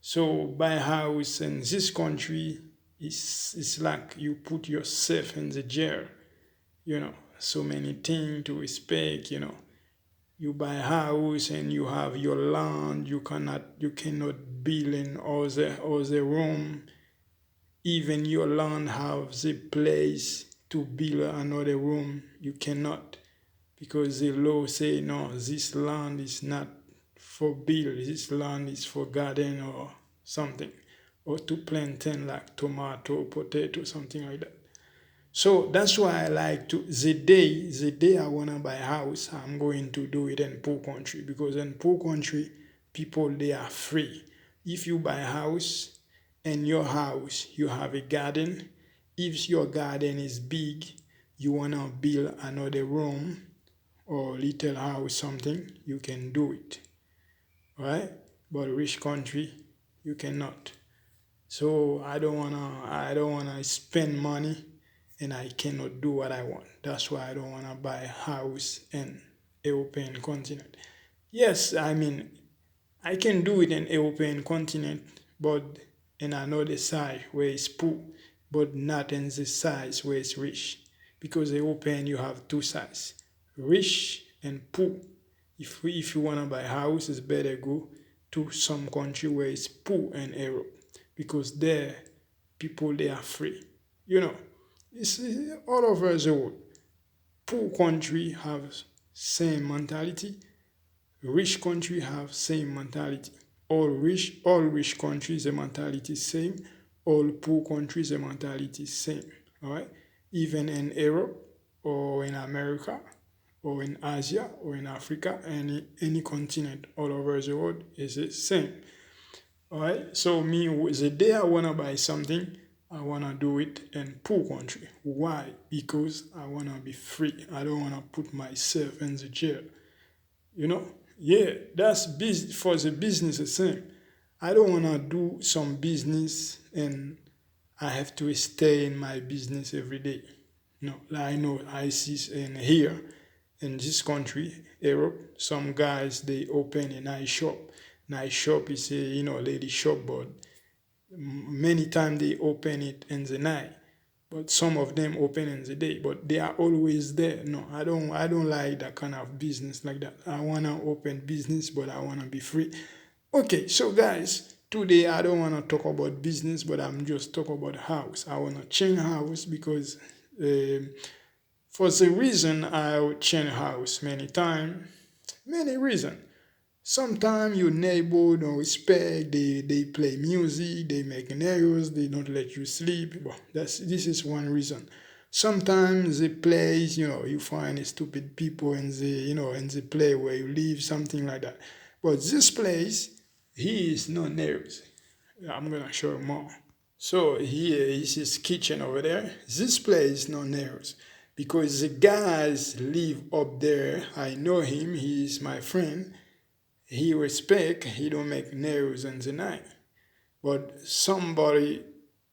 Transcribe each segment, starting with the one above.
So buy house in this country is like you put yourself in the jail, so many things to respect, You buy a house and you have your land, you cannot build in other room. Even your land has a place to build another room. You cannot, because the law say no, this land is not for build, this land is for garden or something, or to plant things like tomato, potato, something like that. So that's why I like to the day I wanna buy a house, I'm going to do it in poor country, because in poor country people they are free. If you buy a house, in your house you have a garden, if your garden is big, you wanna build another room or little house something, you can do it, right? But rich country you cannot. So I don't wanna spend money and I cannot do what I want. That's why I don't wanna buy a house in European continent. Yes, I mean I can do it in European continent, but in another side where it's poor, but not in the size where it's rich. Because European you have two sides, rich and poor. If you wanna buy a house, it's better go to some country where it's poor in Europe, because there people they are free. You know, it's all over the world. Poor country have same mentality, rich country have same mentality. All rich countries the mentality same, all poor countries the mentality same. All right, even in Europe or in America or in Asia or in Africa, any continent all over the world is the same. All right. So me, the day I wanna buy something, I wanna do it in poor country. Why? Because I wanna be free. I don't wanna put myself in the jail. You know? Yeah, that's for the business the same. I don't wanna do some business and I have to stay in my business every day. No, like I know I see in here in this country, Europe, some guys they open a nice shop. Nice shop is a lady shop, but many times they open it in the night. But some of them open in the day, but they are always there. No, I don't like that kind of business like that. I wanna open business, but I wanna be free. Okay, so guys, today I don't wanna talk about business, but I'm just talk about house. I wanna change house because for the reason I would change house many times, many reasons. Sometimes your neighbor don't respect, they play music, they make noise, they don't let you sleep. Well, this is one reason. Sometimes the place, you find stupid people in the place where you live, something like that. But this place, he is no neighbors. I'm gonna show you more. So here is his kitchen over there. This place no nails because the guys live up there. I know him. He is my friend. He respect. He don't make nails in the night. But somebody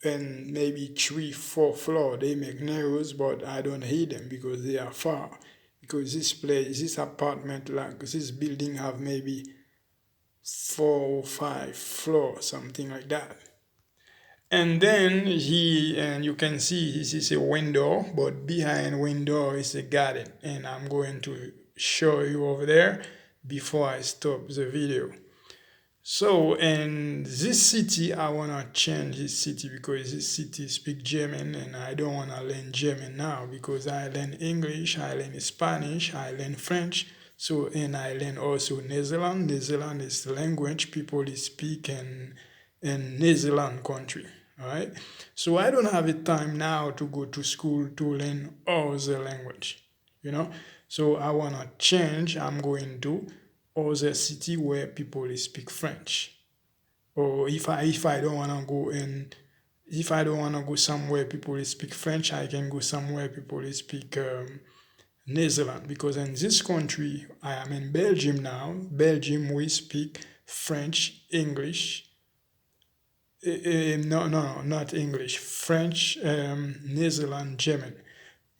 in maybe 3, 4 floor they make nails, but I don't hear them because they are far. Because this place, this apartment, like this building, have maybe 4 or 5 floors, something like that. And then and you can see this is a window, but behind window is a garden. And I'm going to show you over there before I stop the video. So in this city, I wanna change this city because this city speak German and I don't wanna learn German now because I learn English, I learn Spanish, I learn French. So and I learn also Netherlands. Netherlands is the language people speak in Netherlands country. All right. So I don't have the time now to go to school to learn all the language. You know. So I wanna change. I'm going to other city where people speak French. Or if I don't wanna go in if I don't wanna go somewhere people speak French, I can go somewhere people speak Netherlands because in this country I am in Belgium now. Belgium we speak French, English. No, no, no, not English. French, Netherlands, German.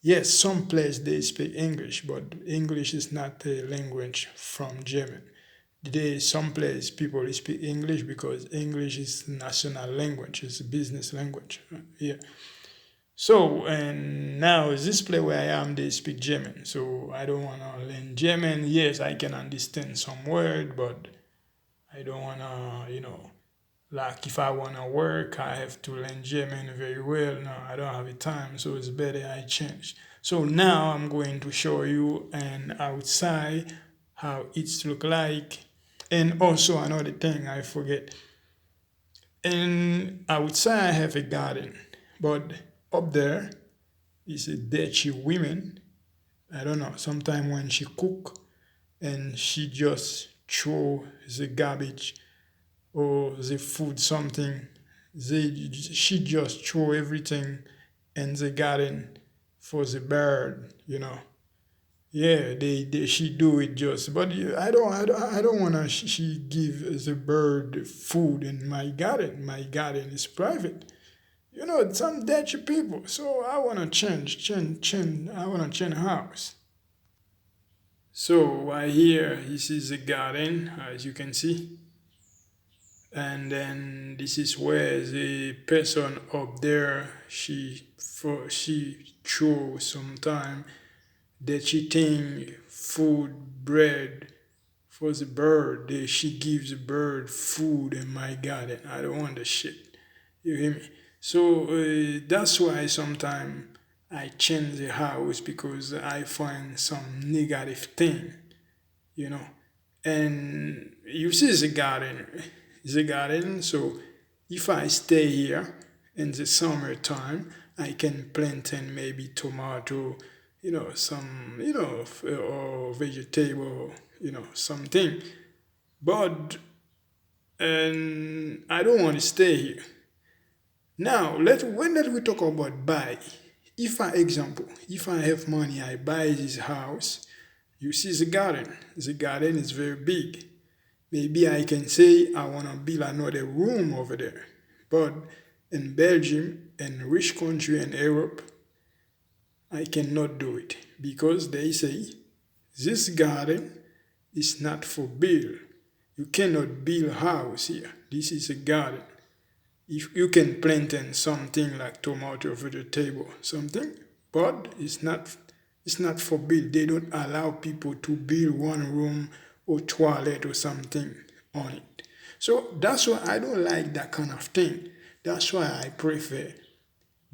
Yes, some place they speak English, but English is not a language from German. some place people speak English because English is national language, it's a business language. Yeah. So and now this place where I am, they speak German. So I don't wanna learn German. Yes, I can understand some word, but I don't wanna, like if I wanna work, I have to learn German very well. No, I don't have the time, so it's better I change. So now I'm going to show you an outside how it's look like. And also another thing I forget. And outside I have a garden, but up there is a dirty woman. I don't know. Sometimes when she cook and she just throw the garbage or the food something, she just throw everything in the garden for the bird. Yeah, she do it just, but I don't wanna she give the bird food in my garden. My garden is private. Some dirty people. So I wanna change. I wanna change house. So right here, this is the garden, as you can see, and then this is where the person up there she throw some time that she think food bread for the bird. She gives the bird food in my garden. I don't want the shit. You hear me? So that's why sometimes I change the house because I find some negative thing, you know. And you see the garden. So if I stay here in the summertime, I can plant in maybe tomato, some, or vegetable, something. But and I don't want to stay here. Now, when that we talk about buy, if I have money, I buy this house. You see the garden. The garden is very big. Maybe I can say I want to build another room over there. But in Belgium and rich country in Europe, I cannot do it because they say this garden is not for build. You cannot build house here. This is a garden. If you can plant in something like tomato, vegetable, something, but it's not for build. They don't allow people to build one room or toilet or something on it. So that's why I don't like that kind of thing. That's why I prefer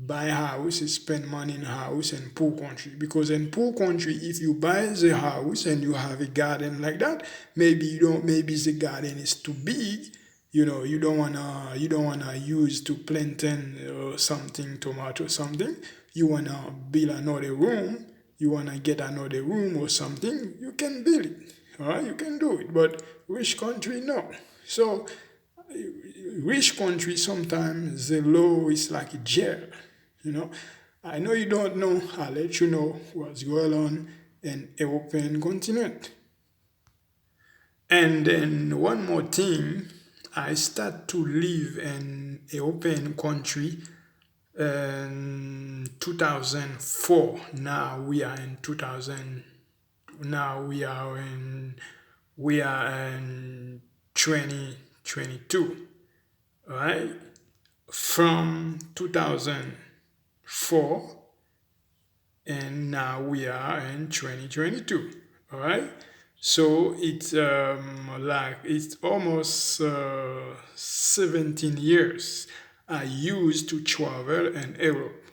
buy house, spend money in house in poor country. Because in poor country, if you buy the house and you have a garden like that, maybe the garden is too big. You don't wanna use to plant in something, tomato something. You wanna build another room. You wanna get another room or something. You can build it. All right, you can do it. But rich country, no. So rich country sometimes the law is like a jail. You know, I know you don't know. I'll let you know what's going on in European continent. And then one more thing, I start to live in European country in 2004. Now we are in 2000. Now we are in 2022. All right, from 2004 and now we are in 2022. All right, so it's almost 17 years I used to travel in Europe.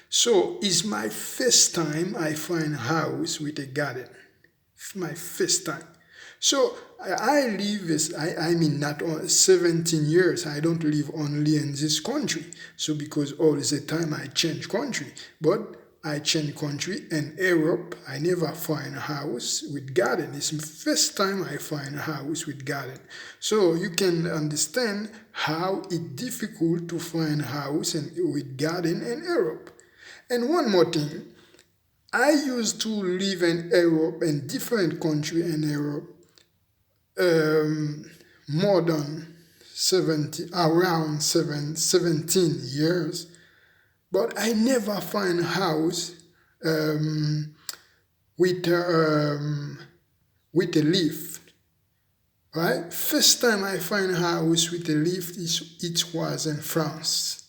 So it's my first time I find a house with a garden. My first time. So I live this, I mean, not 17 years. I don't live only in this country. So because all the time I change country, but I change country in Europe. I never find a house with garden. It's the first time I find a house with garden. So you can understand how it's difficult to find a house with garden in Europe. And one more thing, I used to live in Europe, in different countries in Europe, more than 17 years, but I never find a house um, with a lift. Right? First time I find a house with a lift, it was in France,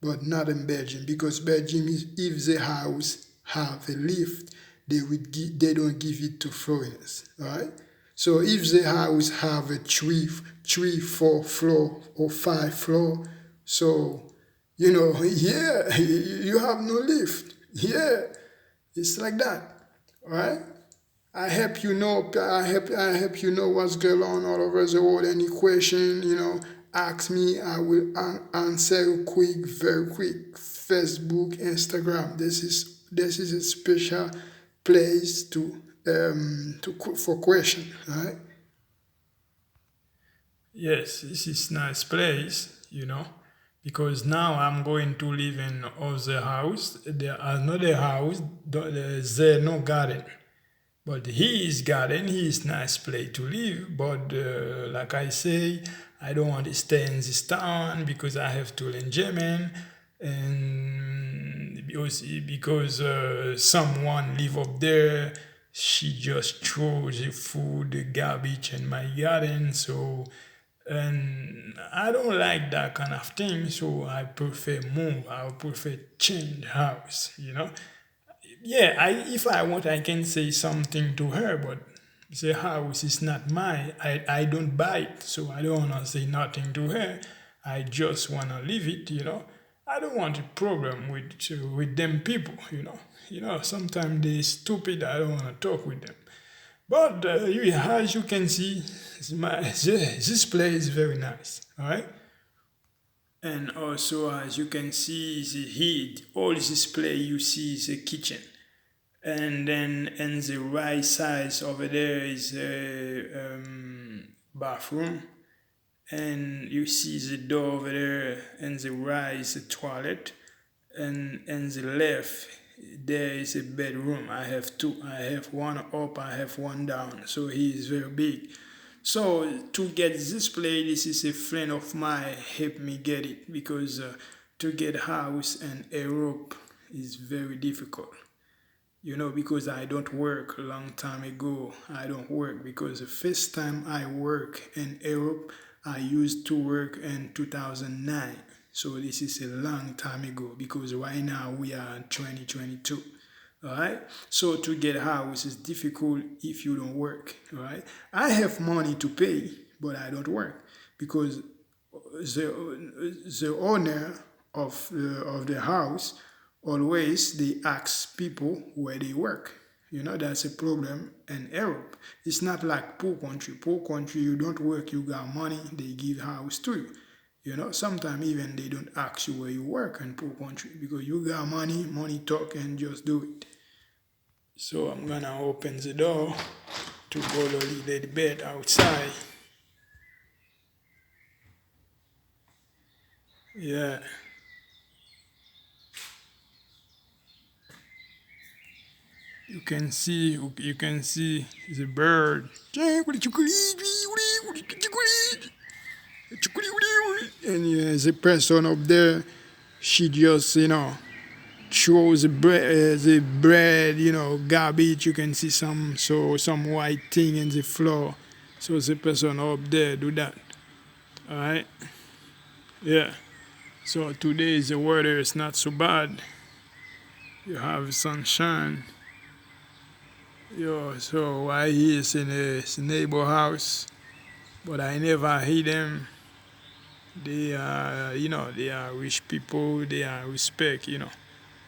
but not in Belgium, because Belgium is, if the house have a lift, they don't give it to foreigners. Right? So if the house have a three, 4 floor or 5 floor, so yeah, you have no lift. Yeah, it's like that. Right? I help you know what's going on all over the world. Any question, ask me. I will answer you quick, very quick. Facebook, Instagram. This is a special place for question, right? Yes, this is nice place, because now I'm going to live in other house. There another house, there no garden. But his garden, his nice place to live. But like I say, I don't want to stay in this town because I have to learn German, and because someone live up there, she just throws the food, the garbage in my garden. So, and I don't like that kind of thing. So I prefer move. I prefer change house. Yeah, if I want, I can say something to her, but the house is not mine. I don't buy it, so I don't wanna say nothing to her. I just wanna leave it. I don't want a problem with them people. Sometimes they stupid. I don't wanna talk with them. But as you can see, this place is very nice. All right. And also, as you can see, the heat, all this place you see is a kitchen. And then in the right side over there is a bathroom, and you see the door over there, and the right is a toilet, and in the left there is a bedroom. I have two. I have one up, I have one down, so he is very big. So to get this place, this is a friend of mine helped me get it, because to get house in Europe is very difficult. Because I don't work a long time ago. I don't work because the first time I work in Europe, I used to work in 2009. So this is a long time ago, because right now we are in 2022. All right. So to get house is difficult if you don't work. All right. I have money to pay, but I don't work, because the owner of the house always they ask people where they work. That's a problem in Europe. It's not like poor country. Poor country, you don't work, you got money, they give house to you. Sometimes even they don't ask you where you work in poor country, because you got money, money talk, and just do it. So I'm gonna open the door to go to the bed outside. Yeah. You can see the bird. And yeah, the person up there, she just throws the bread, garbage. You can see some white thing in the floor. So the person up there do that. All right. Yeah. So today the weather is not so bad. You have sunshine. So I is in a neighbor house, but I never hear them. They are rich people. They are respect.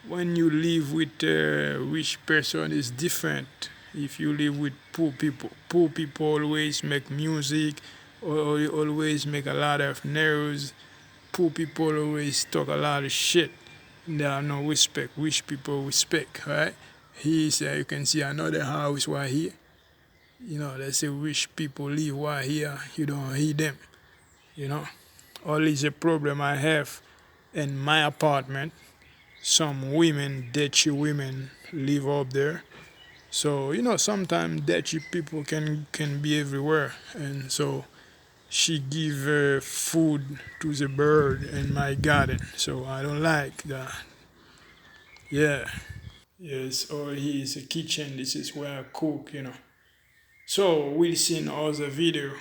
When you live with a rich person, it's different. If you live with poor people always make music, or always make a lot of noise. Poor people always talk a lot of shit. There are no respect. Rich people respect, right? You can see another house right here. They say rich people live right here. You don't hear them. You know, all is a problem I have in my apartment. Some women, dirty women, live up there. So sometimes dirty people can be everywhere, and so she give food to the bird in my garden. So I don't like that. Yeah. Yes. Or here is a kitchen. This is where I cook. So we'll see in other video.